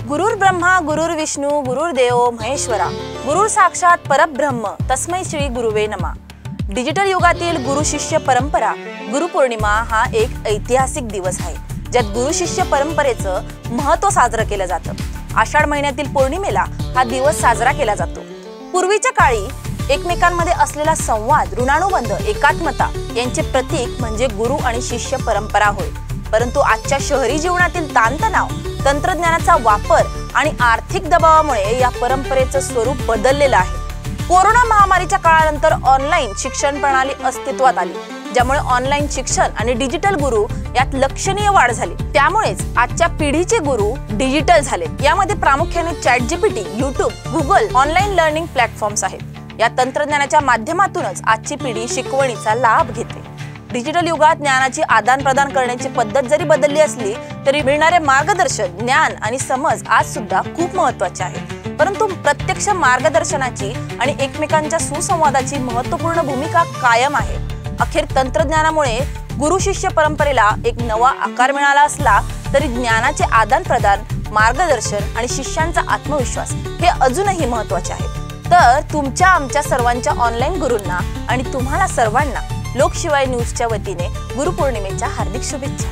गुरुर् ब्रह्मा गुरुर्विष्णू गुरुर्देव महेश्वरा गुरुर साक्षात परब्रह्म तस्मै श्री गुरुवे नमः। डिजिटल युगातील गुरु शिष्य परंपरा गुरुपौर्णिमा हा एक ऐतिहासिक दिवस आहे, ज्यात गुरु शिष्य परंपरेचं महत्त्व साजरं केलं जातं। आषाढ महिन्यातील पौर्णिमेला हा दिवस साजरा केला जातो। पूर्वीच्या काळी एकमेकांमध्ये असलेला संवाद, ऋणानुबंध, एकात्मता यांचे प्रतीक म्हणजे गुरु आणि शिष्य परंपरा होय। परंतु आजच्या शहरी जीवनातील ताणतणाव, तंत्रज्ञानाचा वापर आणि आर्थिक दबावामुळे या परंपरेचं स्वरूप बदललेलं आहे। कोरोना महामारीच्या काळानंतर ऑनलाईन शिक्षण प्रणाली अस्तित्वात आली, ज्यामुळे ऑनलाईन शिक्षण आणि डिजिटल गुरु यात लक्षणीय वाढ झाली। त्यामुळेच आजच्या पिढीचे गुरु डिजिटल झाले। यामध्ये प्रामुख्याने ChatGPT, YouTube, Google online learning platforms आहेत। या तंत्रज्ञानाच्या माध्यमातूनच आजची पिढी शिकवणीचा लाभ घेते। डिजिटल युगात ज्ञानाची आदान प्रदान करण्याची पद्धत जरी बदलली असली तरी मिळणारे मार्गदर्शन, ज्ञान आणि समज आज सुद्धा खूप महत्त्वाचे आहे। परंतु प्रत्यक्ष मार्गदर्शनाची आणि एकमेकांच्या सुसंवादाची महत्त्वपूर्ण भूमिका कायम आहे। अखेर तंत्रज्ञानामुळे गुरु शिष्य परंपरेला एक नवा आकार मिळाला असला तरी ज्ञानाचे आदान प्रदान, मार्गदर्शन आणि शिष्यांचा आत्मविश्वास हे अजूनही महत्त्वाचे आहे। तर तुमच्या आमच्या सर्वांच्या ऑनलाईन गुरूंना आणि तुम्हाला सर्वांना लोकशिवाय न्यूजच्या वतीने गुरुपौर्णिमेच्या हार्दिक शुभेच्छा।